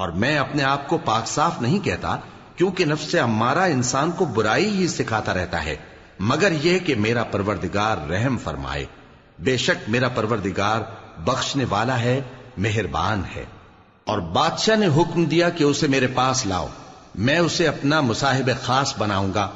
اور میں اپنے آپ کو پاک صاف نہیں کہتا، کیونکہ نفس امارہ انسان کو برائی ہی سکھاتا رہتا ہے، مگر یہ کہ میرا پروردگار رحم فرمائے۔ بے شک میرا پروردگار بخشنے والا ہے، مہربان ہے۔ اور بادشاہ نے حکم دیا کہ اسے میرے پاس لاؤ، میں اسے اپنا مصاحب خاص بناؤں گا۔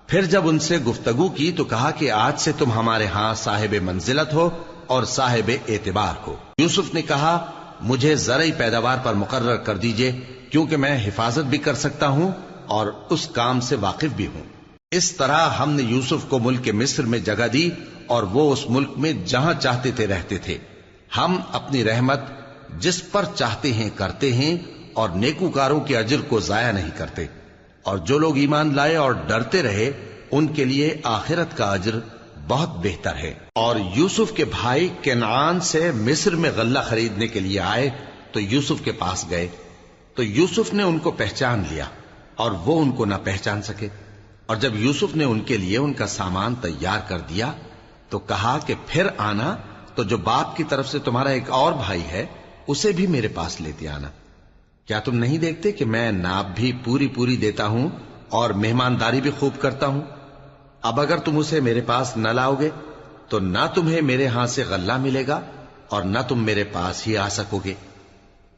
پھر جب ان سے گفتگو کی تو کہا کہ آج سے تم ہمارے ہاں صاحب منزلت ہو اور صاحب اعتبار ہو۔ یوسف نے کہا مجھے زرعی پیداوار پر مقرر کر دیجئے، کیونکہ میں حفاظت بھی کر سکتا ہوں اور اس کام سے واقف بھی ہوں۔ اس طرح ہم نے یوسف کو ملک مصر میں جگہ دی اور وہ اس ملک میں جہاں چاہتے تھے رہتے تھے۔ ہم اپنی رحمت جس پر چاہتے ہیں کرتے ہیں اور نیکوکاروں کے اجر کو ضائع نہیں کرتے، اور جو لوگ ایمان لائے اور ڈرتے رہے ان کے لیے آخرت کا اجر بہت بہتر ہے۔ اور یوسف کے بھائی کنعان سے مصر میں غلہ خریدنے کے لیے آئے تو یوسف کے پاس گئے، تو یوسف نے ان کو پہچان لیا اور وہ ان کو نہ پہچان سکے۔ اور جب یوسف نے ان کے لیے ان کا سامان تیار کر دیا تو کہا کہ پھر آنا تو جو باپ کی طرف سے تمہارا ایک اور بھائی ہے اسے بھی میرے پاس لیتے آنا۔ کیا تم نہیں دیکھتے کہ میں ناب بھی پوری پوری دیتا ہوں اور مہمانداری بھی خوب کرتا ہوں؟ اب اگر تم اسے میرے پاس نہ لاؤ گے تو نہ تمہیں میرے ہاں سے غلہ ملے گا اور نہ تم میرے پاس ہی آ سکو گے۔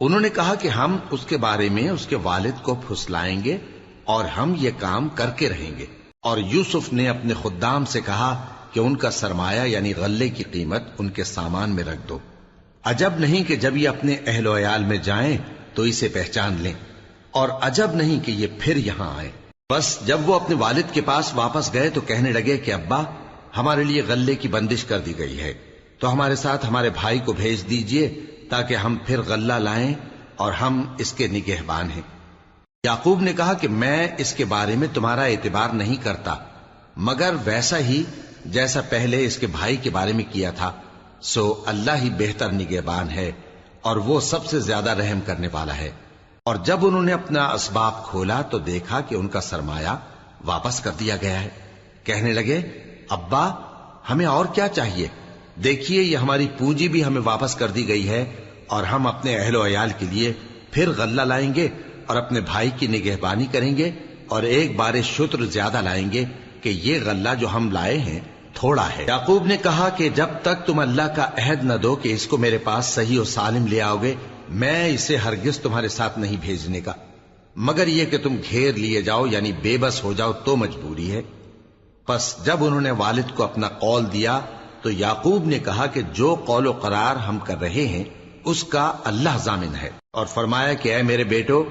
انہوں نے کہا کہ ہم اس کے بارے میں اس کے والد کو پھسلائیں گے اور ہم یہ کام کر کے رہیں گے۔ اور یوسف نے اپنے خدام سے کہا کہ ان کا سرمایہ یعنی غلے کی قیمت ان کے سامان میں رکھ دو۔ عجب نہیں کہ جب یہ اپنے اہل و عیال میں جائیں تو اسے پہچان لیں، اور عجب نہیں کہ یہ پھر یہاں آئے۔ بس جب وہ اپنے والد کے پاس واپس گئے تو کہنے لگے کہ ابا ہمارے لیے غلے کی بندش کر دی گئی ہے، تو ہمارے ساتھ ہمارے بھائی کو بھیج دیجئے تاکہ ہم پھر غلہ لائیں اور ہم اس کے نگہبان ہیں۔ یعقوب نے کہا کہ میں اس کے بارے میں تمہارا اعتبار نہیں کرتا، مگر ویسا ہی جیسا پہلے اس کے بھائی کے بارے میں کیا تھا، سو اللہ ہی بہتر نگہبان ہے اور وہ سب سے زیادہ رحم کرنے والا ہے۔ اور جب انہوں نے اپنا اسباب کھولا تو دیکھا کہ ان کا سرمایہ واپس کر دیا گیا ہے۔ کہنے لگے ابا ہمیں اور کیا چاہیے؟ دیکھیے یہ ہماری پونجی بھی ہمیں واپس کر دی گئی ہے، اور ہم اپنے اہل و عیال کے لیے پھر غلہ لائیں گے اور اپنے بھائی کی نگہبانی کریں گے، اور ایک بار شتر زیادہ لائیں گے کہ یہ غلہ جو ہم لائے ہیں تھوڑا ہے۔ یعقوب نے کہا کہ جب تک تم اللہ کا عہد نہ دو کہ اس کو میرے پاس صحیح و سالم لے آؤ گے، میں اسے ہرگز تمہارے ساتھ نہیں بھیجنے کا، مگر یہ کہ تم گھیر لیے جاؤ یعنی بے بس ہو جاؤ تو مجبوری ہے۔ پس جب انہوں نے والد کو اپنا قول دیا تو یعقوب نے کہا کہ جو قول و قرار ہم کر رہے ہیں اس کا اللہ ضامن ہے، اور فرمایا کہ اے میرے بیٹو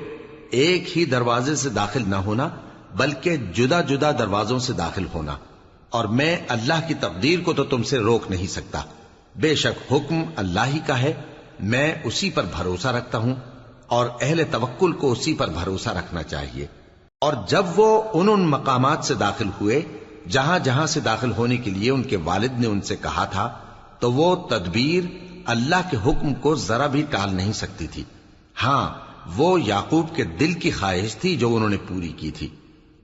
ایک ہی دروازے سے داخل نہ ہونا بلکہ جدا جدا دروازوں سے داخل ہونا، اور میں اللہ کی تقدیر کو تو تم سے روک نہیں سکتا۔ بے شک حکم اللہ ہی کا ہے، میں اسی پر بھروسہ رکھتا ہوں، اور اہل توکل کو اسی پر بھروسہ رکھنا چاہیے۔ اور جب وہ ان مقامات سے داخل ہوئے جہاں جہاں سے داخل ہونے کے لیے ان کے والد نے ان سے کہا تھا، تو وہ تدبیر اللہ کے حکم کو ذرا بھی ٹال نہیں سکتی تھی۔ ہاں وہ یعقوب کے دل کی خواہش تھی جو انہوں نے پوری کی تھی،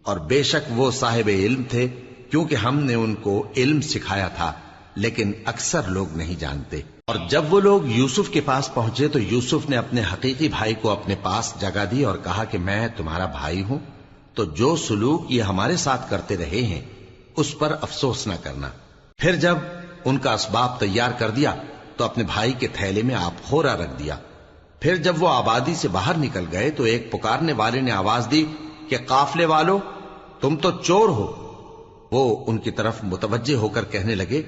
اور بے شک وہ صاحب علم تھے، کیونکہ ہم نے ان کو علم سکھایا تھا، لیکن اکثر لوگ نہیں جانتے۔ اور جب وہ لوگ یوسف کے پاس پہنچے تو یوسف نے اپنے حقیقی بھائی کو اپنے پاس جگہ دی اور کہا کہ میں تمہارا بھائی ہوں، تو جو سلوک یہ ہمارے ساتھ کرتے رہے ہیں اس پر افسوس نہ کرنا۔ پھر جب ان کا اسباب تیار کر دیا تو اپنے بھائی کے تھیلے میں آپ خورا رکھ دیا۔ پھر جب وہ آبادی سے باہر نکل گئے تو ایک پکارنے والے نے آواز دی کہ قافلے والو تم تو چور ہو۔ وہ ان کی طرف متوجہ ہو کر کہنے لگے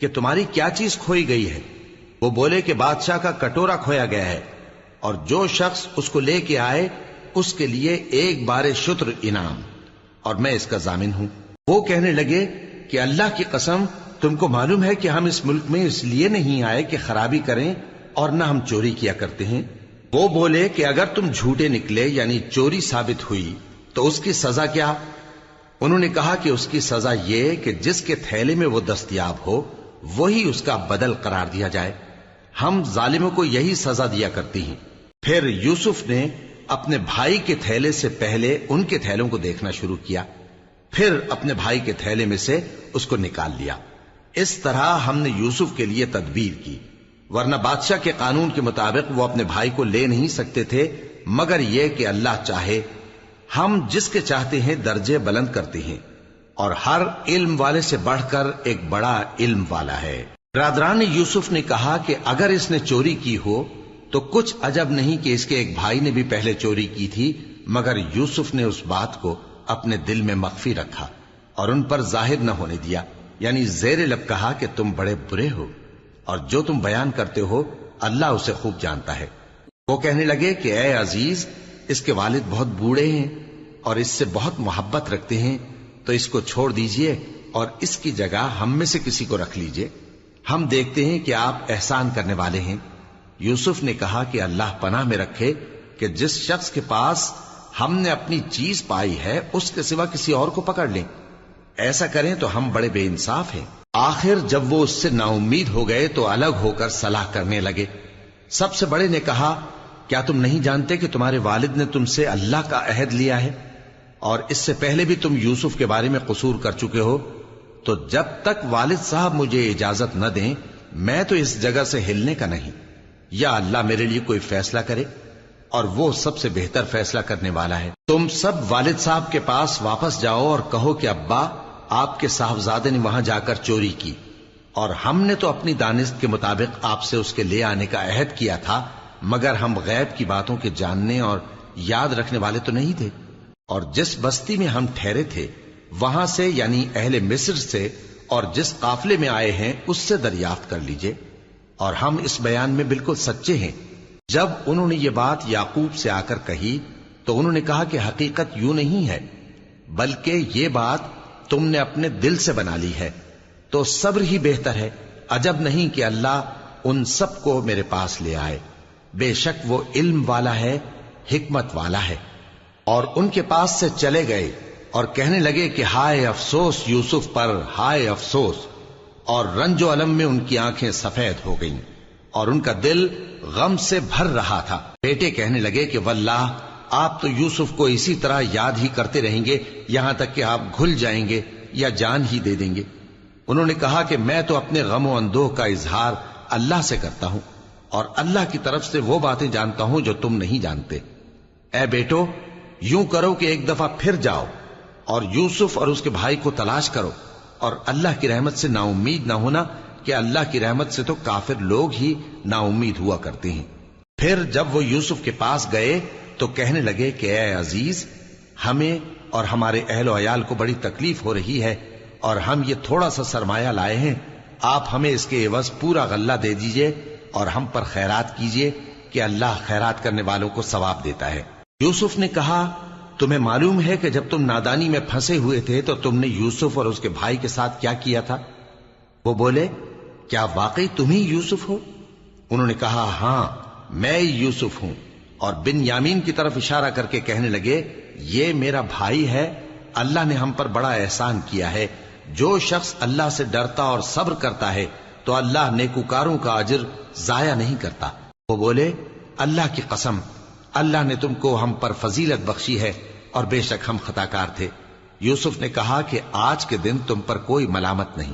کہ تمہاری کیا چیز کھوئی گئی ہے؟ وہ بولے کہ بادشاہ کا کٹورا کھویا گیا ہے، اور جو شخص اس کو لے کے آئے اس کے لیے ایک بار شتر انعام، اور میں اس کا ضامن ہوں۔ وہ کہنے لگے کہ اللہ کی قسم تم کو معلوم ہے کہ ہم اس ملک میں اس لیے نہیں آئے کہ خرابی کریں اور نہ ہم چوری کیا کرتے ہیں۔ وہ بولے کہ اگر تم جھوٹے نکلے یعنی چوری ثابت ہوئی تو اس کی سزا کیا؟ انہوں نے کہا کہ اس کی سزا یہ کہ جس کے تھیلے میں وہ دستیاب ہو وہی اس کا بدل قرار دیا جائے، ہم ظالموں کو یہی سزا دیا کرتی ہیں۔ پھر یوسف نے اپنے بھائی کے تھیلے سے پہلے ان کے تھیلوں کو دیکھنا شروع کیا، پھر اپنے بھائی کے تھیلے میں سے اس کو نکال لیا۔ اس طرح ہم نے یوسف کے لیے تدبیر کی، ورنہ بادشاہ کے قانون کے مطابق وہ اپنے بھائی کو لے نہیں سکتے تھے مگر یہ کہ اللہ چاہے، ہم جس کے چاہتے ہیں درجے بلند کرتے ہیں، اور ہر علم والے سے بڑھ کر ایک بڑا علم والا ہے۔ برادران یوسف نے کہا کہ اگر اس نے چوری کی ہو تو کچھ عجب نہیں کہ اس کے ایک بھائی نے بھی پہلے چوری کی تھی، مگر یوسف نے اس بات کو اپنے دل میں مخفی رکھا اور ان پر ظاہر نہ ہونے دیا، یعنی زیر لب کہا کہ تم بڑے برے ہو اور جو تم بیان کرتے ہو اللہ اسے خوب جانتا ہے۔ وہ کہنے لگے کہ اے عزیز، اس کے والد بہت بوڑھے ہیں اور اس سے بہت محبت رکھتے ہیں، تو اس کو چھوڑ دیجئے اور اس کی جگہ ہم میں سے کسی کو رکھ لیجئے، ہم دیکھتے ہیں کہ آپ احسان کرنے والے ہیں۔ یوسف نے کہا کہ اللہ پناہ میں رکھے کہ جس شخص کے پاس ہم نے اپنی چیز پائی ہے اس کے سوا کسی اور کو پکڑ لیں، ایسا کریں تو ہم بڑے بے انصاف ہیں۔ آخر جب وہ اس سے نا امید ہو گئے تو الگ ہو کر صلاح کرنے لگے۔ سب سے بڑے نے کہا، کیا تم نہیں جانتے کہ تمہارے والد نے تم سے اللہ کا عہد لیا ہے اور اس سے پہلے بھی تم یوسف کے بارے میں قصور کر چکے ہو؟ تو جب تک والد صاحب مجھے اجازت نہ دیں میں تو اس جگہ سے ہلنے کا نہیں، یا اللہ میرے لیے کوئی فیصلہ کرے، اور وہ سب سے بہتر فیصلہ کرنے والا ہے۔ تم سب والد صاحب کے پاس واپس جاؤ اور کہو کہ ابا، آپ کے صاحبزادے نے وہاں جا کر چوری کی، اور ہم نے تو اپنی دانست کے مطابق آپ سے اس کے لے آنے کا عہد کیا تھا، مگر ہم غیب کی باتوں کے جاننے اور یاد رکھنے والے تو نہیں تھے، اور جس بستی میں ہم ٹھہرے تھے وہاں سے، یعنی اہل مصر سے، اور جس قافلے میں آئے ہیں اس سے دریافت کر لیجئے، اور ہم اس بیان میں بالکل سچے ہیں۔ جب انہوں نے یہ بات یعقوب سے آ کر کہی تو انہوں نے کہا کہ حقیقت یوں نہیں ہے، بلکہ یہ بات تم نے اپنے دل سے بنا لی ہے، تو صبر ہی بہتر ہے۔ عجب نہیں کہ اللہ ان سب کو میرے پاس لے آئے، بے شک وہ علم والا ہے، حکمت والا ہے۔ اور ان کے پاس سے چلے گئے اور کہنے لگے کہ ہائے افسوس یوسف پر، ہائے افسوس، اور رنج و الم میں ان کی آنکھیں سفید ہو گئیں اور ان کا دل غم سے بھر رہا تھا۔ بیٹے کہنے لگے کہ واللہ آپ تو یوسف کو اسی طرح یاد ہی کرتے رہیں گے یہاں تک کہ آپ گھل جائیں گے یا جان ہی دے دیں گے۔ انہوں نے کہا کہ میں تو اپنے غم و اندوہ کا اظہار اللہ سے کرتا ہوں، اور اللہ کی طرف سے وہ باتیں جانتا ہوں جو تم نہیں جانتے۔ اے بیٹو، یوں کرو کہ ایک دفعہ پھر جاؤ اور یوسف اور اس کے بھائی کو تلاش کرو، اور اللہ کی رحمت سے نا امید نہ ہونا کہ اللہ کی رحمت سے تو کافر لوگ ہی نا امید ہوا کرتے ہیں۔ پھر جب وہ یوسف کے پاس گئے تو کہنے لگے کہ اے عزیز، ہمیں اور ہمارے اہل و عیال کو بڑی تکلیف ہو رہی ہے، اور ہم یہ تھوڑا سا سرمایہ لائے ہیں، آپ ہمیں اس کے عوض پورا غلہ دے دیجئے اور ہم پر خیرات کیجئے کہ اللہ خیرات کرنے والوں کو ثواب دیتا ہے۔ یوسف نے کہا، تمہیں معلوم ہے کہ جب تم نادانی میں پھنسے ہوئے تھے تو تم نے یوسف اور اس کے بھائی کے ساتھ کیا کیا تھا؟ وہ بولے، کیا واقعی تم ہی یوسف ہو؟ انہوں نے کہا، ہاں میں یوسف ہوں، اور بن یامین کی طرف اشارہ کر کے کہنے لگے، یہ میرا بھائی ہے، اللہ نے ہم پر بڑا احسان کیا ہے۔ جو شخص اللہ سے ڈرتا اور صبر کرتا ہے تو اللہ نیکوکاروں کا اجر ضائع نہیں کرتا۔ وہ بولے، اللہ کی قسم، اللہ نے تم کو ہم پر فضیلت بخشی ہے اور بے شک ہم خطاکار تھے۔ یوسف نے کہا کہ آج کے دن تم پر کوئی ملامت نہیں،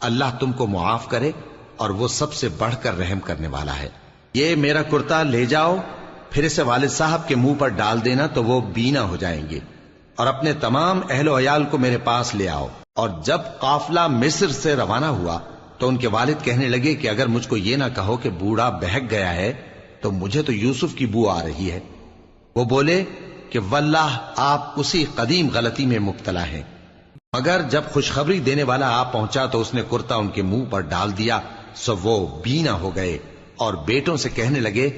اللہ تم کو معاف کرے، اور وہ سب سے بڑھ کر رحم کرنے والا ہے۔ یہ میرا کرتا لے جاؤ، پھر اسے والد صاحب کے منہ پر ڈال دینا تو وہ بینا ہو جائیں گے، اور اپنے تمام اہل و عیال کو میرے پاس لے آؤ۔ اور جب قافلہ مصر سے روانہ ہوا تو ان کے والد کہنے لگے کہ اگر مجھ کو یہ نہ کہو کہ بوڑھا بہک گیا ہے تو مجھے تو یوسف کی بو آ رہی ہے۔ وہ بولے کہ واللہ آپ اسی قدیم غلطی میں مبتلا ہیں۔ مگر جب خوشخبری دینے والا آپ پہنچا تو اس نے کرتا ان کے منہ پر ڈال دیا، سو وہ بینا ہو گئے، اور بیٹوں سے کہنے لگے،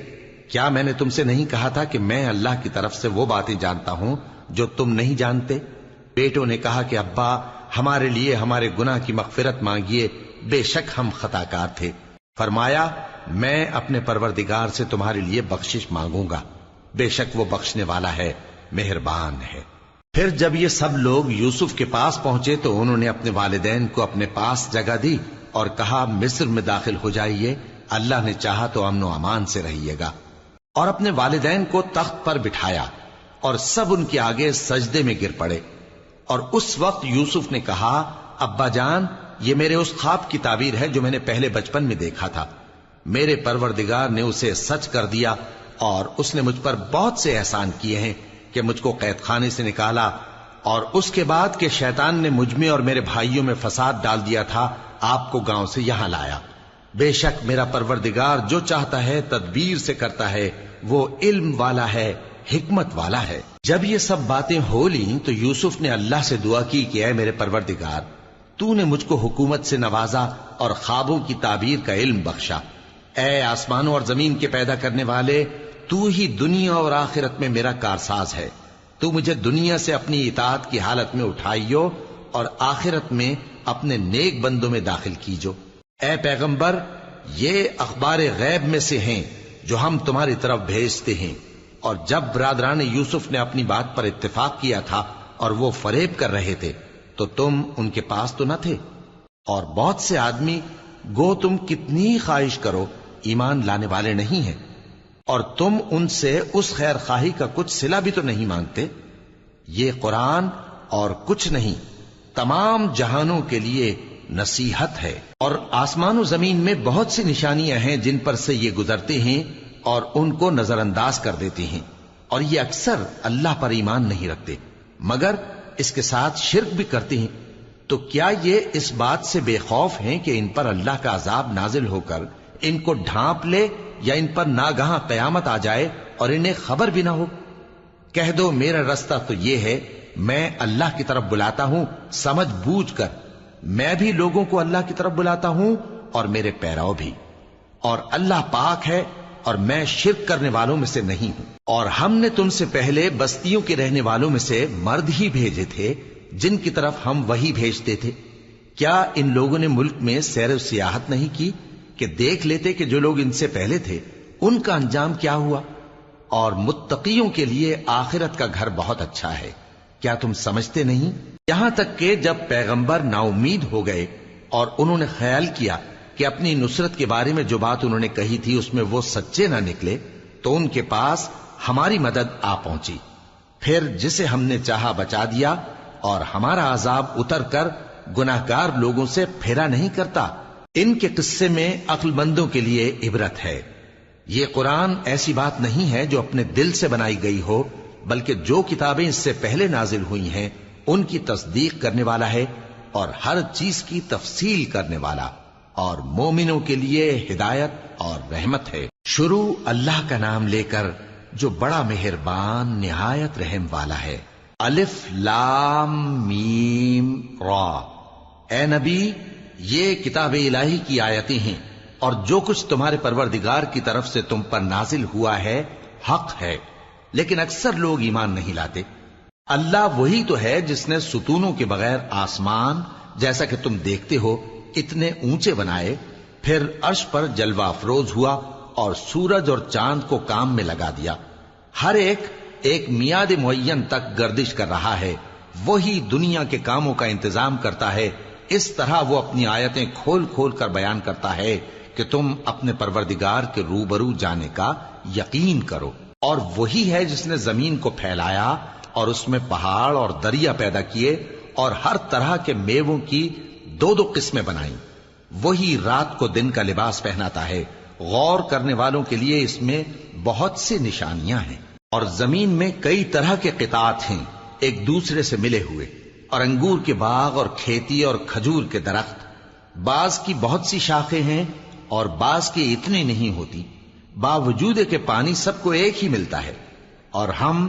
کیا میں نے تم سے نہیں کہا تھا کہ میں اللہ کی طرف سے وہ باتیں جانتا ہوں جو تم نہیں جانتے؟ بیٹوں نے کہا کہ ابا، ہمارے لیے ہمارے گناہ کی مغفرت مانگیے، بے شک ہم خطاکار تھے۔ فرمایا، میں اپنے پروردگار سے تمہارے لیے بخشش مانگوں گا، بے شک وہ بخشنے والا ہے، مہربان ہے۔ پھر جب یہ سب لوگ یوسف کے پاس پہنچے تو انہوں نے اپنے والدین کو اپنے پاس جگہ دی اور کہا، مصر میں داخل ہو جائیے، اللہ نے چاہا تو امن و امان سے رہیے گا۔ اور اپنے والدین کو تخت پر بٹھایا اور سب ان کے آگے سجدے میں گر پڑے۔ اور اس وقت یوسف نے کہا، ابا جان، یہ میرے اس خواب کی تعبیر ہے جو میں نے پہلے بچپن میں دیکھا تھا، میرے پروردگار نے اسے سچ کر دیا اور اس نے مجھ پر بہت سے احسان کیے ہیں کہ مجھ کو قید خانے سے نکالا، اور اس کے بعد کہ شیطان نے مجھ میں اور میرے بھائیوں میں فساد ڈال دیا تھا، آپ کو گاؤں سے یہاں لایا۔ بے شک میرا پروردگار جو چاہتا ہے تدبیر سے کرتا ہے، وہ علم والا ہے، حکمت والا ہے۔ جب یہ سب باتیں ہو لیں تو یوسف نے اللہ سے دعا کی کہ اے میرے پروردگار، تو نے مجھ کو حکومت سے نوازا اور خوابوں کی تعبیر کا علم بخشا۔ اے آسمانوں اور زمین کے پیدا کرنے والے، تو ہی دنیا اور آخرت میں میرا کارساز ہے۔ تو مجھے دنیا سے اپنی اطاعت کی حالت میں اٹھائیو اور آخرت میں اپنے نیک بندوں میں داخل کیجو۔ اے پیغمبر، یہ اخبار غیب میں سے ہیں جو ہم تمہاری طرف بھیجتے ہیں۔ اور جب برادران یوسف نے اپنی بات پر اتفاق کیا تھا اور وہ فریب کر رہے تھے تو تم ان کے پاس تو نہ تھے، اور بہت سے آدمی گو تم کتنی خواہش کرو ایمان لانے والے نہیں ہیں، اور تم ان سے اس خیر خواہی کا کچھ صلہ بھی تو نہیں مانگتے۔ یہ قرآن اور کچھ نہیں تمام جہانوں کے لیے نصیحت ہے، اور آسمان و زمین میں بہت سی نشانیاں ہیں جن پر سے یہ گزرتے ہیں اور ان کو نظر انداز کر دیتے ہیں، اور یہ اکثر اللہ پر ایمان نہیں رکھتے مگر اس کے ساتھ شرک بھی کرتے ہیں۔ تو کیا یہ اس بات سے بے خوف ہیں کہ ان پر اللہ کا عذاب نازل ہو کر ان کو ڈھانپ لے، یا ان پر ناگہاں قیامت آ جائے اور انہیں خبر بھی نہ ہو؟ کہہ دو میرا رستہ تو یہ ہے، میں اللہ کی طرف بلاتا ہوں سمجھ بوجھ کر، میں بھی لوگوں کو اللہ کی طرف بلاتا ہوں اور میرے پیراؤ بھی، اور اللہ پاک ہے اور میں شرک کرنے والوں میں سے نہیں ہوں۔ اور ہم نے تم سے پہلے بستیوں کے رہنے والوں میں سے مرد ہی بھیجے تھے جن کی طرف ہم وہی بھیجتے تھے۔ کیا ان لوگوں نے ملک میں سیر و سیاحت نہیں کی کہ دیکھ لیتے کہ جو لوگ ان سے پہلے تھے ان کا انجام کیا ہوا؟ اور متقیوں کے لیے آخرت کا گھر بہت اچھا ہے، کیا تم سمجھتے نہیں؟ یہاں تک کہ جب پیغمبر نا امید ہو گئے اور انہوں نے خیال کیا کہ اپنی نصرت کے بارے میں جو بات انہوں نے کہی تھی اس میں وہ سچے نہ نکلے، تو ان کے پاس ہماری مدد آ پہنچی، پھر جسے ہم نے چاہا بچا دیا، اور ہمارا عذاب اتر کر گناہگار لوگوں سے پھیرا نہیں کرتا۔ ان کے قصے میں عقل مندوں کے لیے عبرت ہے۔ یہ قرآن ایسی بات نہیں ہے جو اپنے دل سے بنائی گئی ہو، بلکہ جو کتابیں اس سے پہلے نازل ہوئی ہیں ان کی تصدیق کرنے والا ہے، اور ہر چیز کی تفصیل کرنے والا، اور مومنوں کے لیے ہدایت اور رحمت ہے۔ شروع اللہ کا نام لے کر جو بڑا مہربان نہایت رحم والا ہے۔ الف لام میم را۔ اے نبی، یہ کتاب الہی کی آیتیں ہیں، اور جو کچھ تمہارے پروردگار کی طرف سے تم پر نازل ہوا ہے حق ہے، لیکن اکثر لوگ ایمان نہیں لاتے۔ اللہ وہی تو ہے جس نے ستونوں کے بغیر آسمان جیسا کہ تم دیکھتے ہو اتنے اونچے بنائے، پھر عرش پر جلوہ افروز ہوا اور سورج اور چاند کو کام میں لگا دیا، ہر ایک میعاد معین تک گردش کر رہا ہے۔ وہی دنیا کے کاموں کا انتظام کرتا ہے، اس طرح وہ اپنی آیتیں کھول کھول کر بیان کرتا ہے کہ تم اپنے پروردگار کے روبرو جانے کا یقین کرو۔ اور وہی ہے جس نے زمین کو پھیلایا اور اس میں پہاڑ اور دریا پیدا کیے اور ہر طرح کے میووں کی دو دو قسمیں بنائیں۔ وہی رات کو دن کا لباس پہناتا ہے، غور کرنے والوں کے لیے اس میں بہت سی نشانیاں ہیں۔ اور زمین میں کئی طرح کے قطعات ہیں ایک دوسرے سے ملے ہوئے، اور انگور کے باغ اور کھیتی اور کھجور کے درخت، بعض کی بہت سی شاخیں ہیں اور بعض کی اتنی نہیں ہوتی، باوجود کہ پانی سب کو ایک ہی ملتا ہے۔ اور ہم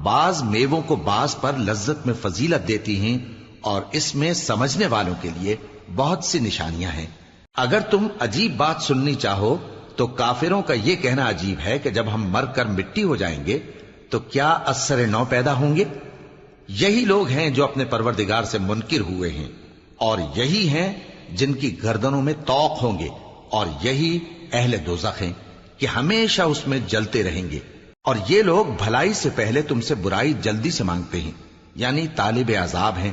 بعض میووں کو بعض پر لذت میں فضیلت دیتی ہیں، اور اس میں سمجھنے والوں کے لیے بہت سی نشانیاں ہیں۔ اگر تم عجیب بات سننی چاہو تو کافروں کا یہ کہنا عجیب ہے کہ جب ہم مر کر مٹی ہو جائیں گے تو کیا از سر نو پیدا ہوں گے؟ یہی لوگ ہیں جو اپنے پروردگار سے منکر ہوئے ہیں، اور یہی ہیں جن کی گردنوں میں طوق ہوں گے، اور یہی اہل دوزخ ہیں کہ ہمیشہ اس میں جلتے رہیں گے۔ اور یہ لوگ بھلائی سے پہلے تم سے برائی جلدی سے مانگتے ہیں، یعنی طالب عذاب ہیں،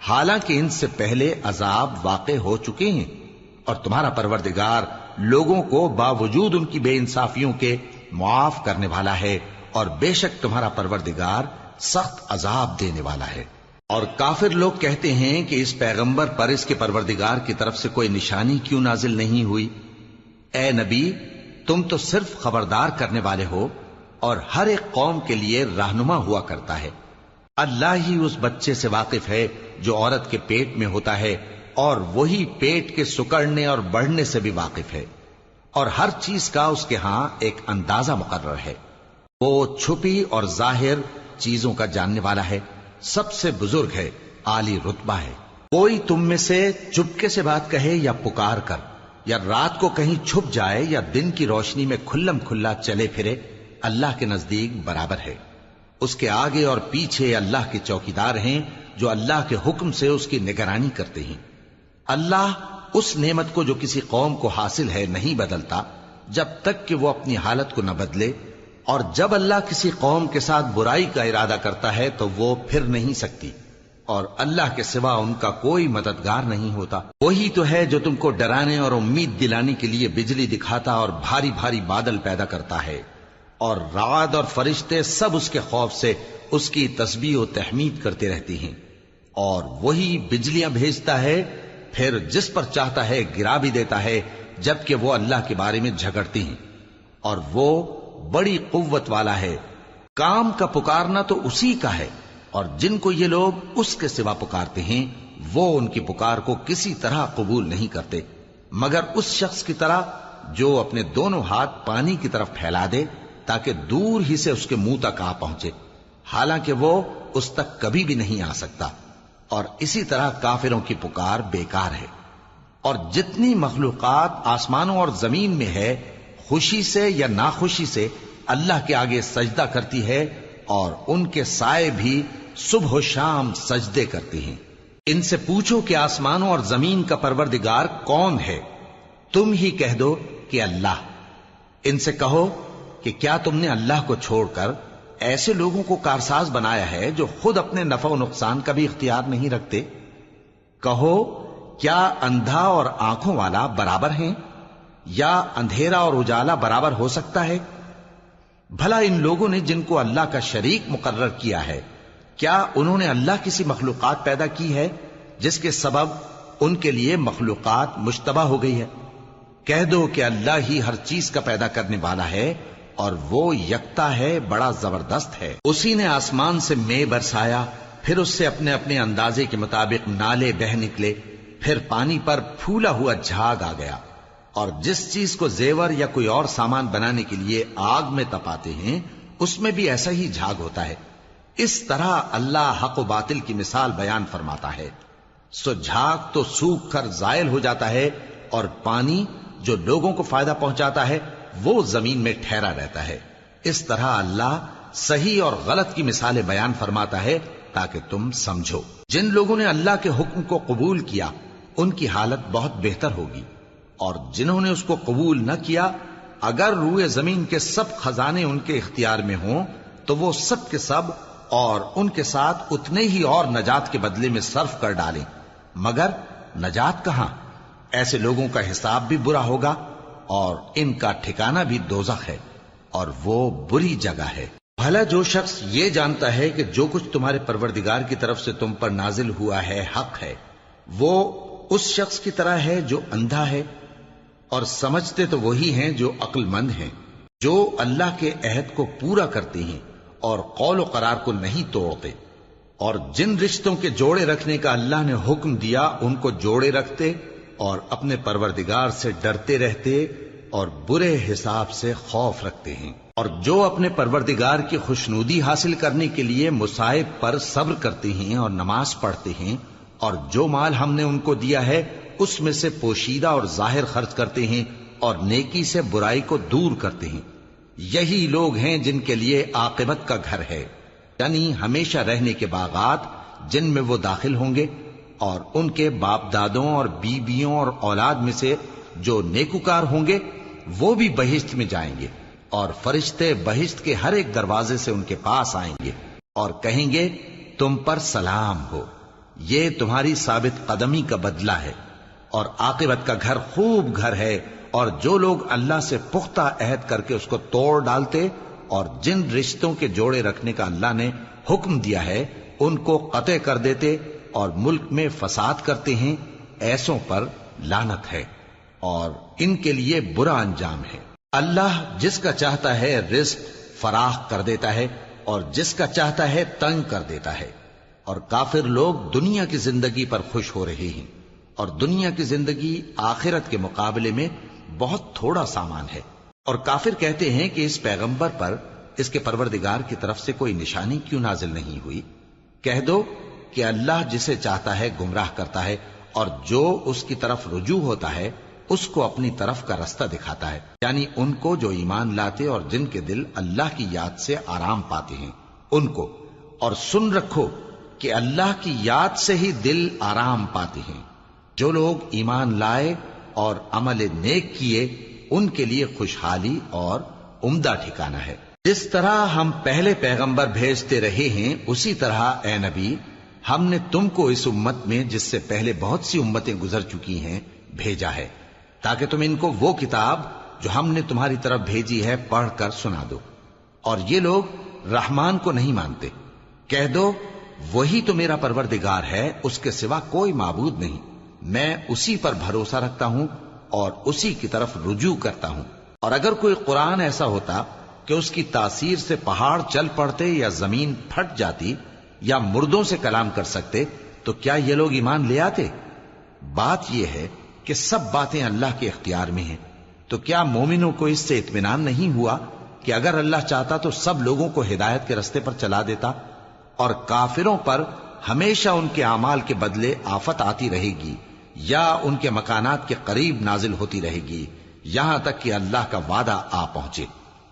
حالانکہ ان سے پہلے عذاب واقع ہو چکے ہیں۔ اور تمہارا پروردگار لوگوں کو باوجود ان کی بے انصافیوں کے معاف کرنے والا ہے، اور بے شک تمہارا پروردگار سخت عذاب دینے والا ہے۔ اور کافر لوگ کہتے ہیں کہ اس پیغمبر پر اس کے پروردگار کی طرف سے کوئی نشانی کیوں نازل نہیں ہوئی؟ اے نبی، تم تو صرف خبردار کرنے والے ہو، اور ہر ایک قوم کے لیے رہنما ہوا کرتا ہے۔ اللہ ہی اس بچے سے واقف ہے جو عورت کے پیٹ میں ہوتا ہے، اور وہی پیٹ کے سکڑنے اور بڑھنے سے بھی واقف ہے، اور ہر چیز کا اس کے ہاں ایک اندازہ مقرر ہے۔ وہ چھپی اور ظاہر چیزوں کا جاننے والا ہے، سب سے بزرگ ہے، عالی رتبہ ہے۔ کوئی تم میں سے چپکے سے بات کہے یا پکار کر، یا رات کو کہیں چھپ جائے یا دن کی روشنی میں کھلم کھلا چلے پھرے، اللہ کے نزدیک برابر ہے۔ اس کے آگے اور پیچھے اللہ کے چوکیدار ہیں جو اللہ کے حکم سے اس کی نگرانی کرتے ہیں۔ اللہ اس نعمت کو جو کسی قوم کو حاصل ہے نہیں بدلتا جب تک کہ وہ اپنی حالت کو نہ بدلے، اور جب اللہ کسی قوم کے ساتھ برائی کا ارادہ کرتا ہے تو وہ پھر نہیں سکتی، اور اللہ کے سوا ان کا کوئی مددگار نہیں ہوتا۔ وہی تو ہے جو تم کو ڈرانے اور امید دلانے کے لیے بجلی دکھاتا اور بھاری بھاری بادل پیدا کرتا ہے، اور رعد اور فرشتے سب اس کے خوف سے اس کی تسبیح و تحمید کرتے رہتے ہیں۔ اور وہی بجلیاں بھیجتا ہے، پھر جس پر چاہتا ہے گرا بھی دیتا ہے، جبکہ وہ اللہ کے بارے میں جھگڑتے ہیں، اور وہ بڑی قوت والا ہے۔ کام کا پکارنا تو اسی کا ہے، اور جن کو یہ لوگ اس کے سوا پکارتے ہیں وہ ان کی پکار کو کسی طرح قبول نہیں کرتے، مگر اس شخص کی طرح جو اپنے دونوں ہاتھ پانی کی طرف پھیلا دے تاکہ دور ہی سے اس کے منہ تک آ پہنچے، حالانکہ وہ اس تک کبھی بھی نہیں آ سکتا۔ اور اسی طرح کافروں کی پکار بیکار ہے۔ اور جتنی مخلوقات آسمانوں اور زمین میں ہے، خوشی سے یا ناخوشی سے اللہ کے آگے سجدہ کرتی ہے، اور ان کے سائے بھی صبح و شام سجدے کرتے ہیں۔ ان سے پوچھو کہ آسمانوں اور زمین کا پروردگار کون ہے؟ تم ہی کہہ دو کہ اللہ۔ ان سے کہو کہ کیا تم نے اللہ کو چھوڑ کر ایسے لوگوں کو کارساز بنایا ہے جو خود اپنے نفع و نقصان کا بھی اختیار نہیں رکھتے؟ کہو کیا اندھا اور آنکھوں والا برابر ہیں، یا اندھیرا اور اجالا برابر ہو سکتا ہے؟ بھلا ان لوگوں نے جن کو اللہ کا شریک مقرر کیا ہے، کیا انہوں نے اللہ کسی مخلوقات پیدا کی ہے جس کے سبب ان کے لیے مخلوقات مشتبہ ہو گئی ہے؟ کہہ دو کہ اللہ ہی ہر چیز کا پیدا کرنے والا ہے، اور وہ یکتا ہے، بڑا زبردست ہے۔ اسی نے آسمان سے مے برسایا، پھر اس سے اپنے اپنے اندازے کے مطابق نالے بہ نکلے، پھر پانی پر پھولا ہوا جھاگ آ گیا۔ اور جس چیز کو زیور یا کوئی اور سامان بنانے کے لیے آگ میں تپاتے ہیں اس میں بھی ایسا ہی جھاگ ہوتا ہے۔ اس طرح اللہ حق و باطل کی مثال بیان فرماتا ہے۔ سو جھاگ تو سوکھ کر زائل ہو جاتا ہے، اور پانی جو لوگوں کو فائدہ پہنچاتا ہے وہ زمین میں ٹھہرا رہتا ہے۔ اس طرح اللہ صحیح اور غلط کی مثالیں بیان فرماتا ہے تاکہ تم سمجھو۔ جن لوگوں نے اللہ کے حکم کو قبول کیا ان کی حالت بہت بہتر ہوگی، اور جنہوں نے اس کو قبول نہ کیا، اگر روئے زمین کے سب خزانے ان کے اختیار میں ہوں تو وہ سب کے سب اور ان کے ساتھ اتنے ہی اور نجات کے بدلے میں صرف کر ڈالیں، مگر نجات کہاں؟ ایسے لوگوں کا حساب بھی برا ہوگا، اور ان کا ٹھکانہ بھی دوزخ ہے، اور وہ بری جگہ ہے۔ بھلا جو شخص یہ جانتا ہے کہ جو کچھ تمہارے پروردگار کی طرف سے تم پر نازل ہوا ہے حق ہے، وہ اس شخص کی طرح ہے جو اندھا ہے؟ اور سمجھتے تو وہی ہیں جو عقل مند ہیں، جو اللہ کے عہد کو پورا کرتے ہیں اور قول و قرار کو نہیں توڑتے، اور جن رشتوں کے جوڑے رکھنے کا اللہ نے حکم دیا ان کو جوڑے رکھتے، اور اپنے پروردگار سے ڈرتے رہتے اور برے حساب سے خوف رکھتے ہیں۔ اور جو اپنے پروردگار کی خوشنودی حاصل کرنے کے لیے مصائب پر صبر کرتے ہیں اور نماز پڑھتے ہیں، اور جو مال ہم نے ان کو دیا ہے اس میں سے پوشیدہ اور ظاہر خرچ کرتے ہیں، اور نیکی سے برائی کو دور کرتے ہیں، یہی لوگ ہیں جن کے لیے عاقبت کا گھر ہے، یعنی ہمیشہ رہنے کے باغات جن میں وہ داخل ہوں گے، اور ان کے باپ دادوں اور بیویوں اور اولاد میں سے جو نیکوکار ہوں گے وہ بھی بہشت میں جائیں گے، اور فرشتے بہشت کے ہر ایک دروازے سے ان کے پاس آئیں گے اور کہیں گے تم پر سلام ہو، یہ تمہاری ثابت قدمی کا بدلہ ہے، اور عاقبت کا گھر خوب گھر ہے۔ اور جو لوگ اللہ سے پختہ عہد کر کے اس کو توڑ ڈالتے اور جن رشتوں کے جوڑے رکھنے کا اللہ نے حکم دیا ہے ان کو قطع کر دیتے اور ملک میں فساد کرتے ہیں، ایسوں پر لعنت ہے اور ان کے لیے برا انجام ہے۔ اللہ جس کا چاہتا ہے رزق فراخ کر دیتا ہے اور جس کا چاہتا ہے تنگ کر دیتا ہے۔ اور کافر لوگ دنیا کی زندگی پر خوش ہو رہے ہیں، اور دنیا کی زندگی آخرت کے مقابلے میں بہت تھوڑا سامان ہے۔ اور کافر کہتے ہیں کہ اس پیغمبر پر اس کے پروردگار کی طرف سے کوئی نشانی کیوں نازل نہیں ہوئی؟ کہہ دو کہ اللہ جسے چاہتا ہے گمراہ کرتا ہے، اور جو اس کی طرف رجوع ہوتا ہے اس کو اپنی طرف کا رستہ دکھاتا ہے، یعنی ان کو جو ایمان لاتے اور جن کے دل اللہ کی یاد سے آرام پاتے ہیں ان کو۔ اور سن رکھو کہ اللہ کی یاد سے ہی دل آرام پاتے ہیں۔ جو لوگ ایمان لائے اور عمل نیک کیے ان کے لیے خوشحالی اور عمدہ ٹھکانہ ہے۔ جس طرح ہم پہلے پیغمبر بھیجتے رہے ہیں اسی طرح اے نبی ہم نے تم کو اس امت میں جس سے پہلے بہت سی امتیں گزر چکی ہیں بھیجا ہے، تاکہ تم ان کو وہ کتاب جو ہم نے تمہاری طرف بھیجی ہے پڑھ کر سنا دو۔ اور یہ لوگ رحمان کو نہیں مانتے۔ کہہ دو وہی تو میرا پروردگار ہے، اس کے سوا کوئی معبود نہیں، میں اسی پر بھروسہ رکھتا ہوں اور اسی کی طرف رجوع کرتا ہوں۔ اور اگر کوئی قرآن ایسا ہوتا کہ اس کی تاثیر سے پہاڑ چل پڑتے یا زمین پھٹ جاتی یا مردوں سے کلام کر سکتے تو کیا یہ لوگ ایمان لے آتے؟ بات یہ ہے کہ سب باتیں اللہ کے اختیار میں ہیں، تو کیا مومنوں کو اس سے اطمینان نہیں ہوا کہ اگر اللہ چاہتا تو سب لوگوں کو ہدایت کے رستے پر چلا دیتا؟ اور کافروں پر ہمیشہ ان کے اعمال کے بدلے آفت آتی رہے گی یا ان کے مکانات کے قریب نازل ہوتی رہے گی یہاں تک کہ اللہ کا وعدہ آ پہنچے۔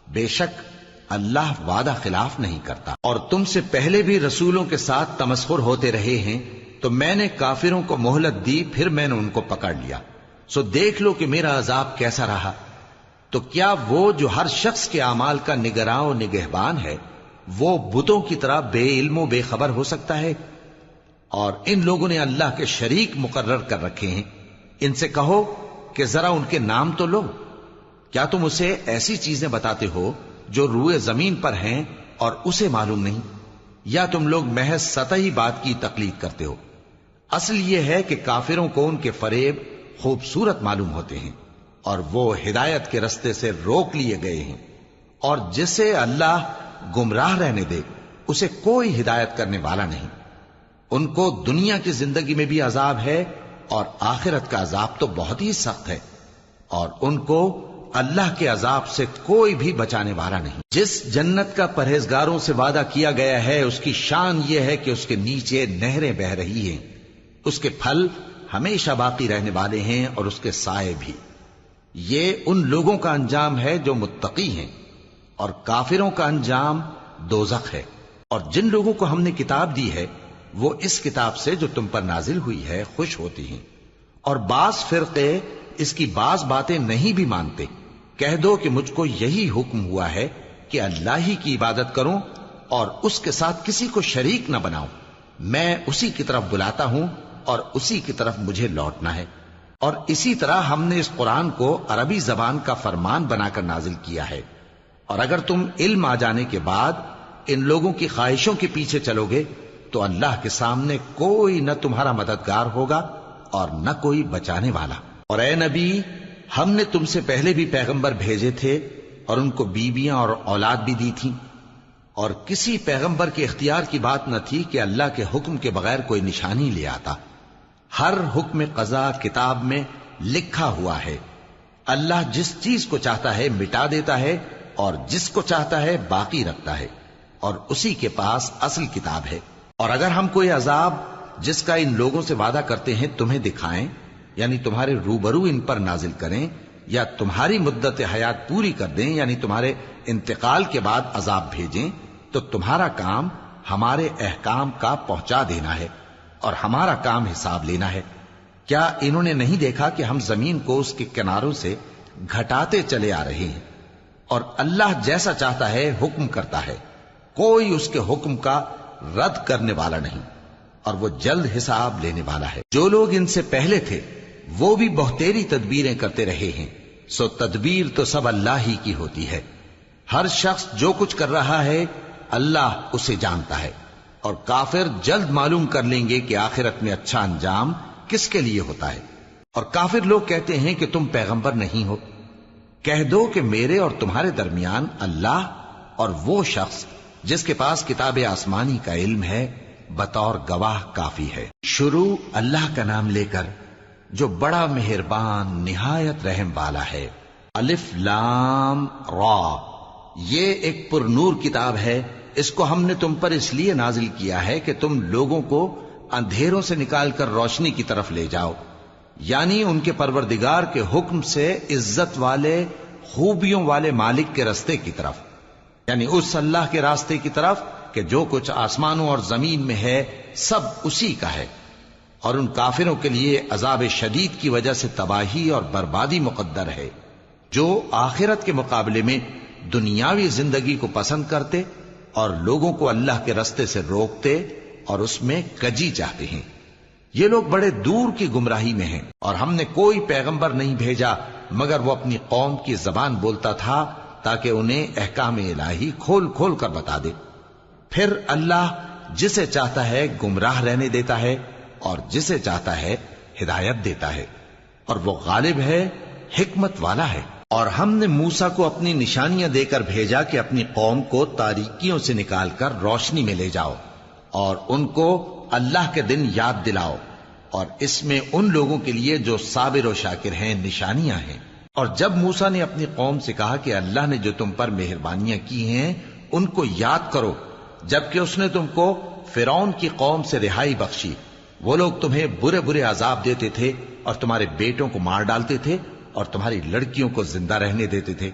بے شک اللہ وعدہ خلاف نہیں کرتا۔ اور تم سے پہلے بھی رسولوں کے ساتھ تمسخر ہوتے رہے ہیں، تو میں نے کافروں کو مہلت دی، پھر میں نے ان کو پکڑ لیا، سو دیکھ لو کہ میرا عذاب کیسا رہا۔ تو کیا وہ جو ہر شخص کے اعمال کا نگراں و نگہبان ہے وہ بتوں کی طرح بے علم و بے خبر ہو سکتا ہے؟ اور ان لوگوں نے اللہ کے شریک مقرر کر رکھے ہیں۔ ان سے کہو کہ ذرا ان کے نام تو لو۔ کیا تم اسے ایسی چیزیں بتاتے ہو جو روئے زمین پر ہیں اور اسے معلوم نہیں، یا تم لوگ محض سطحی بات کی تقلید کرتے ہو؟ اصل یہ ہے کہ کافروں کو ان کے فریب خوبصورت معلوم ہوتے ہیں اور وہ ہدایت کے رستے سے روک لیے گئے ہیں، اور جسے اللہ گمراہ رہنے دے اسے کوئی ہدایت کرنے والا نہیں۔ ان کو دنیا کی زندگی میں بھی عذاب ہے اور آخرت کا عذاب تو بہت ہی سخت ہے، اور ان کو اللہ کے عذاب سے کوئی بھی بچانے والا نہیں۔ جس جنت کا پرہیزگاروں سے وعدہ کیا گیا ہے اس کی شان یہ ہے کہ اس کے نیچے نہریں بہ رہی ہیں، اس کے پھل ہمیشہ باقی رہنے والے ہیں اور اس کے سائے بھی۔ یہ ان لوگوں کا انجام ہے جو متقی ہیں، اور کافروں کا انجام دوزخ ہے۔ اور جن لوگوں کو ہم نے کتاب دی ہے وہ اس کتاب سے جو تم پر نازل ہوئی ہے خوش ہوتی ہیں، اور بعض فرقے اس کی بعض باتیں نہیں بھی مانتے۔ کہہ دو کہ مجھ کو یہی حکم ہوا ہے کہ اللہ ہی کی عبادت کروں اور اس کے ساتھ کسی کو شریک نہ بناؤں، میں اسی کی طرف بلاتا ہوں اور اسی کی طرف مجھے لوٹنا ہے۔ اور اسی طرح ہم نے اس قرآن کو عربی زبان کا فرمان بنا کر نازل کیا ہے، اور اگر تم علم آ جانے کے بعد ان لوگوں کی خواہشوں کے پیچھے چلو گے تو اللہ کے سامنے کوئی نہ تمہارا مددگار ہوگا اور نہ کوئی بچانے والا۔ اور اے نبی ہم نے تم سے پہلے بھی پیغمبر بھیجے تھے اور ان کو بیویاں اور اولاد بھی دی تھیں، اور کسی پیغمبر کے اختیار کی بات نہ تھی کہ اللہ کے حکم کے بغیر کوئی نشانی لے آتا۔ ہر حکم قضا کتاب میں لکھا ہوا ہے۔ اللہ جس چیز کو چاہتا ہے مٹا دیتا ہے اور جس کو چاہتا ہے باقی رکھتا ہے، اور اسی کے پاس اصل کتاب ہے۔ اور اگر ہم کوئی عذاب جس کا ان لوگوں سے وعدہ کرتے ہیں تمہیں دکھائیں، یعنی تمہارے روبرو ان پر نازل کریں، یا تمہاری مدت حیات پوری کر دیں، یعنی تمہارے انتقال کے بعد عذاب بھیجیں، تو تمہارا کام ہمارے احکام کا پہنچا دینا ہے اور ہمارا کام حساب لینا ہے۔ کیا انہوں نے نہیں دیکھا کہ ہم زمین کو اس کے کناروں سے گھٹاتے چلے آ رہے ہیں؟ اور اللہ جیسا چاہتا ہے حکم کرتا ہے، کوئی اس کے حکم کا رد کرنے والا نہیں، اور وہ جلد حساب لینے والا ہے۔ جو لوگ ان سے پہلے تھے وہ بھی بہتیری تدبیریں کرتے رہے ہیں، سو تدبیر تو سب اللہ ہی کی ہوتی ہے۔ ہر شخص جو کچھ کر رہا ہے اللہ اسے جانتا ہے، اور کافر جلد معلوم کر لیں گے کہ آخرت میں اچھا انجام کس کے لیے ہوتا ہے۔ اور کافر لوگ کہتے ہیں کہ تم پیغمبر نہیں ہو۔ کہہ دو کہ میرے اور تمہارے درمیان اللہ اور وہ شخص جس کے پاس کتاب آسمانی کا علم ہے بطور گواہ کافی ہے۔ شروع اللہ کا نام لے کر جو بڑا مہربان نہایت رحم والا ہے۔ الف لام را، یہ ایک پر نور کتاب ہے، اس کو ہم نے تم پر اس لیے نازل کیا ہے کہ تم لوگوں کو اندھیروں سے نکال کر روشنی کی طرف لے جاؤ، یعنی ان کے پروردگار کے حکم سے عزت والے خوبیوں والے مالک کے راستے کی طرف، یعنی اس اللہ کے راستے کی طرف کہ جو کچھ آسمانوں اور زمین میں ہے سب اسی کا ہے، اور ان کافروں کے لیے عذاب شدید کی وجہ سے تباہی اور بربادی مقدر ہے، جو آخرت کے مقابلے میں دنیاوی زندگی کو پسند کرتے اور لوگوں کو اللہ کے راستے سے روکتے اور اس میں کجی چاہتے ہیں۔ یہ لوگ بڑے دور کی گمراہی میں ہیں، اور ہم نے کوئی پیغمبر نہیں بھیجا مگر وہ اپنی قوم کی زبان بولتا تھا تاکہ انہیں احکام الہی کھول کھول کر بتا دے۔ پھر اللہ جسے چاہتا ہے گمراہ رہنے دیتا ہے اور جسے چاہتا ہے ہدایت دیتا ہے، اور وہ غالب ہے، حکمت والا ہے۔ اور ہم نے موسیٰ کو اپنی نشانیاں دے کر بھیجا کہ اپنی قوم کو تاریکیوں سے نکال کر روشنی میں لے جاؤ اور ان کو اللہ کے دن یاد دلاؤ، اور اس میں ان لوگوں کے لیے جو صابر و شاکر ہیں نشانیاں ہیں۔ اور جب موسیٰ نے اپنی قوم سے کہا کہ اللہ نے جو تم پر مہربانیاں کی ہیں ان کو یاد کرو، جبکہ اس نے تم کو فرعون کی قوم سے رہائی بخشی، وہ لوگ تمہیں برے برے عذاب دیتے تھے اور تمہارے بیٹوں کو مار ڈالتے تھے اور تمہاری لڑکیوں کو زندہ رہنے دیتے تھے،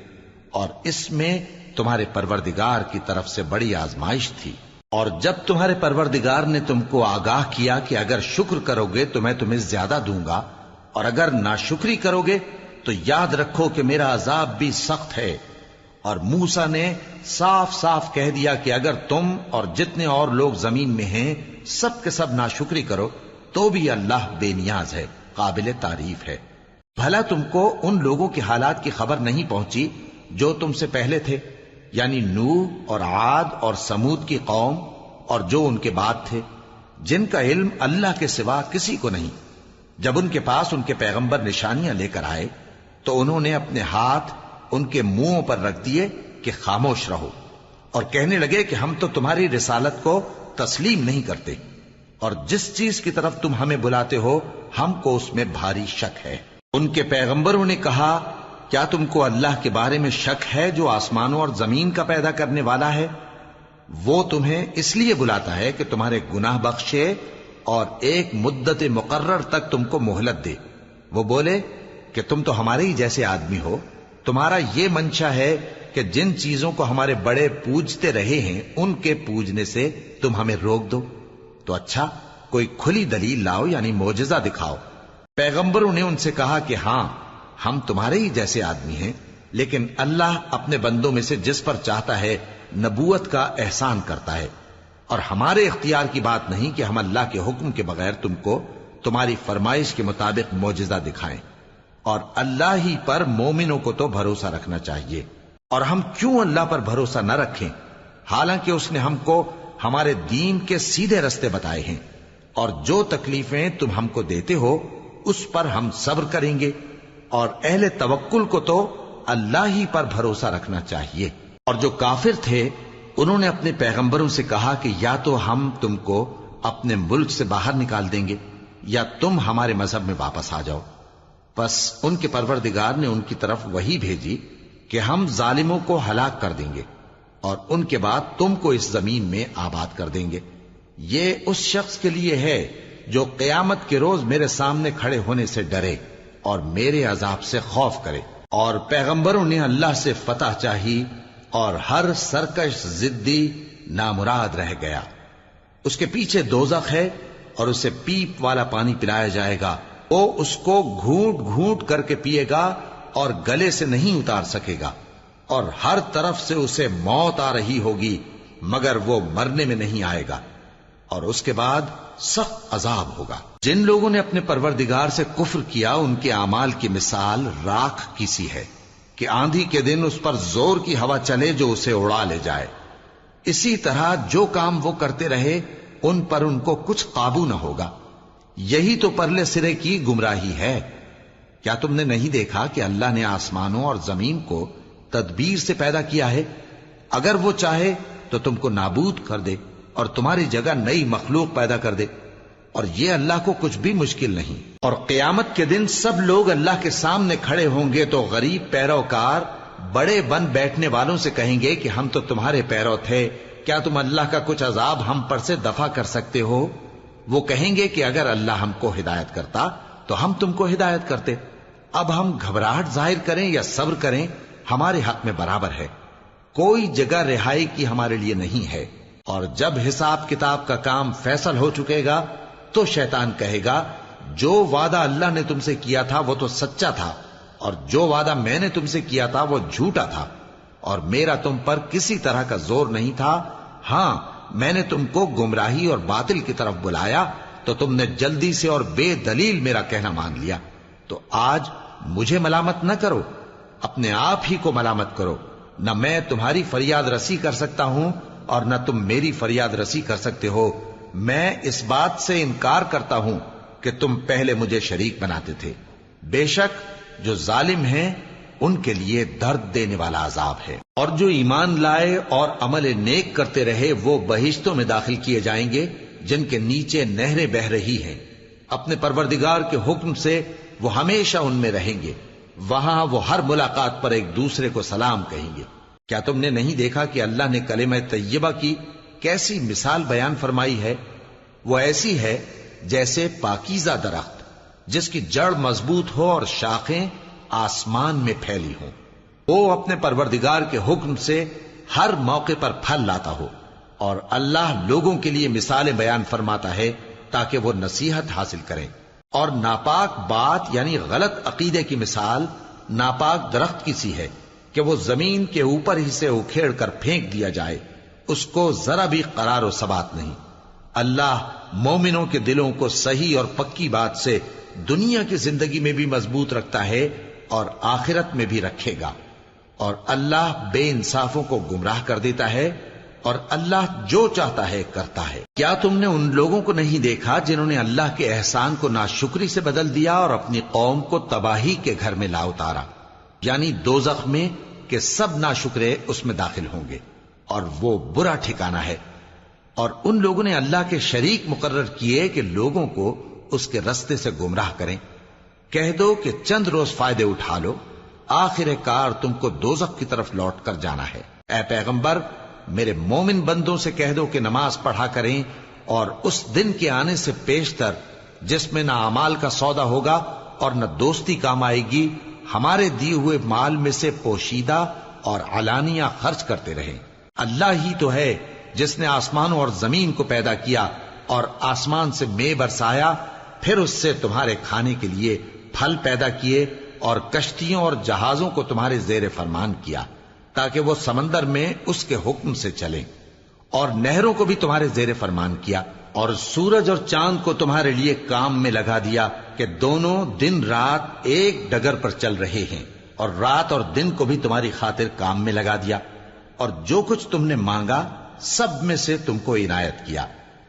اور اس میں تمہارے پروردگار کی طرف سے بڑی آزمائش تھی۔ اور جب تمہارے پروردگار نے تم کو آگاہ کیا کہ اگر شکر کرو گے تو میں تمہیں زیادہ دوں گا، اور اگر ناشکری کرو گے تو یاد رکھو کہ میرا عذاب بھی سخت ہے۔ اور موسیٰ نے صاف صاف کہہ دیا کہ اگر تم اور جتنے اور لوگ زمین میں ہیں سب کے سب ناشکری کرو تو بھی اللہ بے نیاز ہے، قابل تعریف ہے۔ بھلا تم کو ان لوگوں کے حالات کی خبر نہیں پہنچی جو تم سے پہلے تھے، یعنی نوح اور عاد اور سمود کی قوم اور جو ان کے بعد تھے، جن کا علم اللہ کے سوا کسی کو نہیں۔ جب ان کے پاس ان کے پیغمبر نشانیاں لے کر آئے تو انہوں نے اپنے ہاتھ ان کے منہوں پر رکھ دیے کہ خاموش رہو، اور کہنے لگے کہ ہم تو تمہاری رسالت کو تسلیم نہیں کرتے، اور جس چیز کی طرف تم ہمیں بلاتے ہو ہم کو اس میں بھاری شک ہے۔ ان کے پیغمبروں نے کہا، کیا تم کو اللہ کے بارے میں شک ہے جو آسمانوں اور زمین کا پیدا کرنے والا ہے؟ وہ تمہیں اس لیے بلاتا ہے کہ تمہارے گناہ بخشے اور ایک مدت مقرر تک تم کو مہلت دے۔ وہ بولے کہ تم تو ہمارے ہی جیسے آدمی ہو، تمہارا یہ منشا ہے کہ جن چیزوں کو ہمارے بڑے پوجتے رہے ہیں ان کے پوجنے سے تم ہمیں روک دو، تو اچھا کوئی کھلی دلیل لاؤ، یعنی معجزہ دکھاؤ۔ پیغمبروں نے ان سے کہا کہ ہاں ہم تمہارے ہی جیسے آدمی ہیں، لیکن اللہ اپنے بندوں میں سے جس پر چاہتا ہے نبوت کا احسان کرتا ہے، اور ہمارے اختیار کی بات نہیں کہ ہم اللہ کے حکم کے بغیر تم کو تمہاری فرمائش کے مطابق معجزہ دکھائیں، اور اللہ ہی پر مومنوں کو تو بھروسہ رکھنا چاہیے۔ اور ہم کیوں اللہ پر بھروسہ نہ رکھیں حالانکہ اس نے ہم کو ہمارے دین کے سیدھے رستے بتائے ہیں، اور جو تکلیفیں تم ہم کو دیتے ہو اس پر ہم صبر کریں گے، اور اہل توکل کو تو اللہ ہی پر بھروسہ رکھنا چاہیے۔ اور جو کافر تھے انہوں نے اپنے پیغمبروں سے کہا کہ یا تو ہم تم کو اپنے ملک سے باہر نکال دیں گے یا تم ہمارے مذہب میں واپس آ جاؤ۔ بس ان کے پروردگار نے ان کی طرف وحی بھیجی کہ ہم ظالموں کو ہلاک کر دیں گے اور ان کے بعد تم کو اس زمین میں آباد کر دیں گے۔ یہ اس شخص کے لیے ہے جو قیامت کے روز میرے سامنے کھڑے ہونے سے ڈرے اور میرے عذاب سے خوف کرے۔ اور پیغمبروں نے اللہ سے فتح چاہی اور ہر سرکش ضدی نامراد رہ گیا۔ اس کے پیچھے دوزخ ہے اور اسے پیپ والا پانی پلایا جائے گا، وہ اس کو گھونٹ گھونٹ کر کے پیے گا اور گلے سے نہیں اتار سکے گا، اور ہر طرف سے اسے موت آ رہی ہوگی مگر وہ مرنے میں نہیں آئے گا، اور اس کے بعد سخت عذاب ہوگا۔ جن لوگوں نے اپنے پروردگار سے کفر کیا ان کے اعمال کی مثال راکھ کی سی ہے کہ آندھی کے دن اس پر زور کی ہوا چلے جو اسے اڑا لے جائے۔ اسی طرح جو کام وہ کرتے رہے ان پر ان کو کچھ قابو نہ ہوگا۔ یہی تو پرلے سرے کی گمراہی ہے۔ کیا تم نے نہیں دیکھا کہ اللہ نے آسمانوں اور زمین کو تدبیر سے پیدا کیا ہے؟ اگر وہ چاہے تو تم کو نابود کر دے اور تمہاری جگہ نئی مخلوق پیدا کر دے، اور یہ اللہ کو کچھ بھی مشکل نہیں۔ اور قیامت کے دن سب لوگ اللہ کے سامنے کھڑے ہوں گے تو غریب پیروکار بڑے بن بیٹھنے والوں سے کہیں گے کہ ہم تو تمہارے پیرو تھے، کیا تم اللہ کا کچھ عذاب ہم پر سے دفع کر سکتے ہو؟ وہ کہیں گے کہ اگر اللہ ہم کو ہدایت کرتا تو ہم تم کو ہدایت کرتے۔ اب ہم گھبراہٹ ظاہر کریں یا صبر کریں ہمارے حق میں برابر ہے، کوئی جگہ رہائی کی ہمارے لیے نہیں ہے۔ اور جب حساب کتاب کا کام فیصل ہو چکے گا تو شیطان کہے گا جو وعدہ اللہ نے تم سے کیا تھا وہ تو سچا تھا، اور جو وعدہ میں نے تم سے کیا تھا وہ جھوٹا تھا، اور میرا تم پر کسی طرح کا زور نہیں تھا۔ ہاں، میں نے تم کو گمراہی اور باطل کی طرف بلایا تو تم نے جلدی سے اور بے دلیل میرا کہنا مان لیا۔ تو آج مجھے ملامت نہ کرو، اپنے آپ ہی کو ملامت کرو۔ نہ میں تمہاری فریاد رسی کر سکتا ہوں اور نہ تم میری فریاد رسی کر سکتے ہو۔ میں اس بات سے انکار کرتا ہوں کہ تم پہلے مجھے شریک بناتے تھے۔ بے شک جو ظالم ہیں ان کے لیے درد دینے والا عذاب ہے۔ اور جو ایمان لائے اور عمل نیک کرتے رہے وہ بہشتوں میں داخل کیے جائیں گے جن کے نیچے نہریں بہ رہی ہیں۔ اپنے پروردگار کے حکم سے وہ ہمیشہ ان میں رہیں گے، وہاں وہ ہر ملاقات پر ایک دوسرے کو سلام کہیں گے۔ کیا تم نے نہیں دیکھا کہ اللہ نے کلمہ طیبہ کی کیسی مثال بیان فرمائی ہے؟ وہ ایسی ہے جیسے پاکیزہ درخت جس کی جڑ مضبوط ہو اور شاخیں آسمان میں پھیلی ہوں، وہ اپنے پروردگار کے حکم سے ہر موقع پر پھل لاتا ہو۔ اور اللہ لوگوں کے لیے مثالیں بیان فرماتا ہے تاکہ وہ نصیحت حاصل کریں۔ اور ناپاک بات یعنی غلط عقیدے کی مثال ناپاک درخت کی سی ہے کہ وہ زمین کے اوپر ہی سے اکھیڑ کر پھینک دیا جائے، اس کو ذرا بھی قرار و ثبات نہیں۔ اللہ مومنوں کے دلوں کو صحیح اور پکی بات سے دنیا کی زندگی میں بھی مضبوط رکھتا ہے اور آخرت میں بھی رکھے گا۔ اور اللہ بے انصافوں کو گمراہ کر دیتا ہے، اور اللہ جو چاہتا ہے کرتا ہے۔ کیا تم نے ان لوگوں کو نہیں دیکھا جنہوں نے اللہ کے احسان کو ناشکری سے بدل دیا اور اپنی قوم کو تباہی کے گھر میں لا اتارا، یعنی دوزخ میں، کہ سب ناشکرے اس میں داخل ہوں گے اور وہ برا ٹھکانہ ہے۔ اور ان لوگوں نے اللہ کے شریک مقرر کیے کہ لوگوں کو اس کے رستے سے گمراہ کریں۔ کہہ دو کہ چند روز فائدے اٹھا لو، آخر کار تم کو دوزخ کی طرف لوٹ کر جانا ہے۔ اے پیغمبر، میرے مومن بندوں سے کہہ دو کہ نماز پڑھا کریں، اور اس دن کے آنے سے پیشتر جس میں نہ اعمال کا سودا ہوگا اور نہ دوستی کام آئے گی، ہمارے دیے ہوئے مال میں سے پوشیدہ اور علانیہ خرچ کرتے رہیں۔ اللہ ہی تو ہے جس نے آسمانوں اور زمین کو پیدا کیا اور آسمان سے مے برسایا، پھر اس سے تمہارے کھانے کے لیے پھل پیدا کیے اور کشتیوں اور جہازوں کو تمہارے زیر فرمان کیا تاکہ وہ سمندر میں اس کے حکم سے چلیں، اور نہروں کو بھی تمہارے زیر فرمان کیا، اور سورج اور چاند کو تمہارے لیے کام میں لگا دیا کہ دونوں دن رات ایک ڈگر پر چل رہے ہیں، اور رات اور دن کو بھی تمہاری خاطر کام میں لگا دیا، اور جو کچھ تم نے مانگا سب میں سے تم کو عنایت کیا۔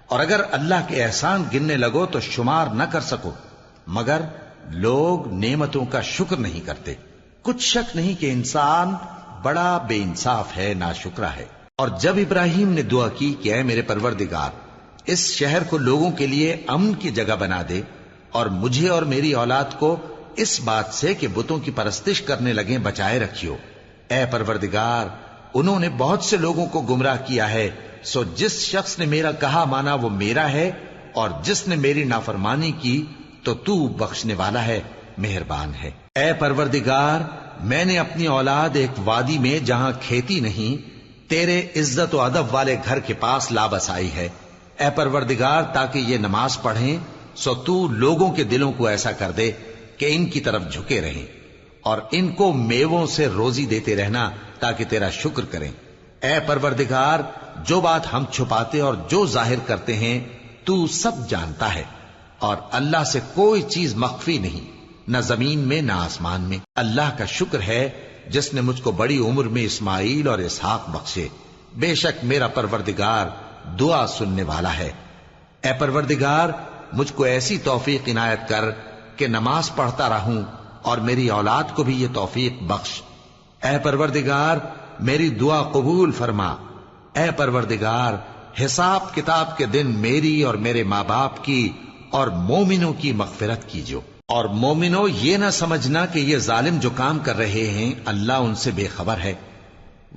اور اگر اللہ کے احسان گننے لگو تو شمار نہ کر سکو، مگر لوگ نعمتوں کا شکر نہیں کرتے۔ کچھ شک نہیں کہ انسان بڑا بے انصاف ہے، ناشکرا ہے۔ اور جب ابراہیم نے دعا کی کہ اے میرے پروردگار، اس شہر کو لوگوں کے لیے امن کی جگہ بنا دے، اور مجھے اور میری اولاد کو اس بات سے کہ بتوں کی پرستش کرنے لگیں بچائے رکھیو۔ اے پروردگار، انہوں نے بہت سے لوگوں کو گمراہ کیا ہے، سو جس شخص نے میرا کہا مانا وہ میرا ہے، اور جس نے میری نافرمانی کی تو تو بخشنے والا ہے، مہربان ہے۔ اے پروردگار، میں نے اپنی اولاد ایک وادی میں جہاں کھیتی نہیں، تیرے عزت و ادب والے گھر کے پاس لا بسائی ہے۔ اے پروردگار، تاکہ یہ نماز پڑھیں، سو تو لوگوں کے دلوں کو ایسا کر دے کہ ان کی طرف جھکے رہیں، اور ان کو میووں سے روزی دیتے رہنا تاکہ تیرا شکر کریں۔ اے پروردگار، جو بات ہم چھپاتے اور جو ظاہر کرتے ہیں تو سب جانتا ہے، اور اللہ سے کوئی چیز مخفی نہیں، نہ زمین میں نہ آسمان میں۔ اللہ کا شکر ہے جس نے مجھ کو بڑی عمر میں اسماعیل اور اسحاق بخشے، بے شک میرا پروردگار دعا سننے والا ہے۔ اے پروردگار، مجھ کو ایسی توفیق عنایت کر کہ نماز پڑھتا رہوں، اور میری اولاد کو بھی یہ توفیق بخش۔ اے پروردگار، میری دعا قبول فرما۔ اے پروردگار، حساب کتاب کے دن میری اور میرے ماں باپ کی اور مومنوں کی مغفرت کیجو۔ اور مومنوں، یہ نہ سمجھنا کہ یہ ظالم جو کام کر رہے ہیں اللہ ان سے بے خبر ہے۔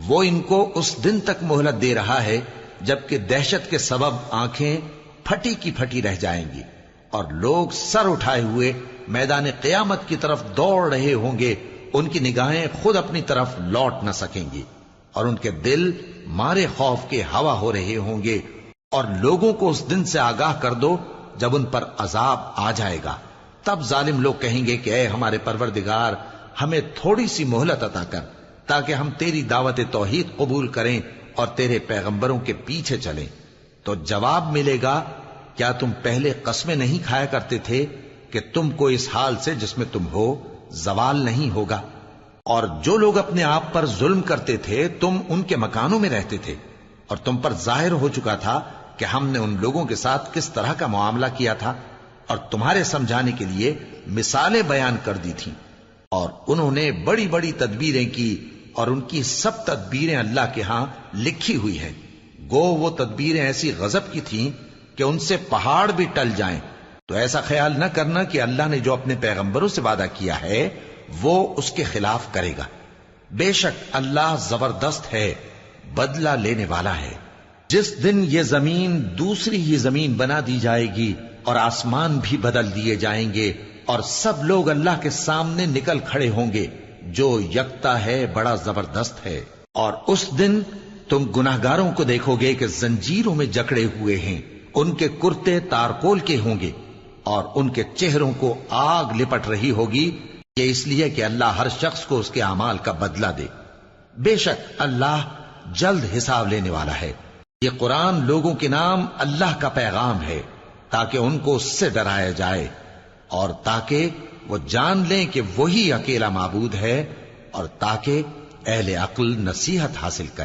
وہ ان کو اس دن تک مہلت دے رہا ہے جبکہ دہشت کے سبب آنکھیں پھٹی کی پھٹی رہ جائیں گی اور لوگ سر اٹھائے ہوئے میدان قیامت کی طرف دوڑ رہے ہوں گے۔ ان کی نگاہیں خود اپنی طرف لوٹ نہ سکیں گی اور ان کے دل مارے خوف کے ہوا ہو رہے ہوں گے۔ اور لوگوں کو اس دن سے آگاہ کر دو جب ان پر عذاب آ جائے گا۔ تب ظالم لوگ کہیں گے کہ اے ہمارے پروردگار، ہمیں تھوڑی سی مہلت عطا کر تاکہ ہم تیری دعوت توحید قبول کریں اور تیرے پیغمبروں کے پیچھے چلیں۔ تو جواب ملے گا، کیا تم پہلے قسمیں نہیں کھایا کرتے تھے کہ تم کو اس حال سے جس میں تم ہو زوال نہیں ہوگا؟ اور جو لوگ اپنے آپ پر ظلم کرتے تھے تم ان کے مکانوں میں رہتے تھے، اور تم پر ظاہر ہو چکا تھا کہ ہم نے ان لوگوں کے ساتھ کس طرح کا معاملہ کیا تھا، اور تمہارے سمجھانے کے لیے مثالیں بیان کر دی تھیں۔ اور انہوں نے بڑی بڑی تدبیریں کی، اور ان کی سب تدبیریں اللہ کے ہاں لکھی ہوئی ہیں۔ گو وہ تدبیریں ایسی غضب کی تھیں کہ ان سے پہاڑ بھی ٹل جائیں۔ تو ایسا خیال نہ کرنا کہ اللہ نے جو اپنے پیغمبروں سے وعدہ کیا ہے وہ اس کے خلاف کرے گا۔ بے شک اللہ زبردست ہے، بدلہ لینے والا ہے۔ جس دن یہ زمین دوسری ہی زمین بنا دی جائے گی اور آسمان بھی بدل دیے جائیں گے اور سب لوگ اللہ کے سامنے نکل کھڑے ہوں گے، جو یکتا ہے بڑا زبردست ہے۔ اور اس دن تم گناہگاروں کو دیکھو گے کہ زنجیروں میں جکڑے ہوئے ہیں، ان کے کرتے تارکول کے ہوں گے اور ان کے چہروں کو آگ لپٹ رہی ہوگی، یہ اس لیے کہ اللہ ہر شخص کو اس کے اعمال کا بدلہ دے۔ بے شک اللہ جلد حساب لینے والا ہے۔ یہ قرآن لوگوں کے نام اللہ کا پیغام ہے تاکہ ان کو اس سے ڈرایا جائے اور تاکہ وہ جان لیں کہ وہی اکیلا معبود ہے، اور تاکہ اہل عقل نصیحت حاصل کریں۔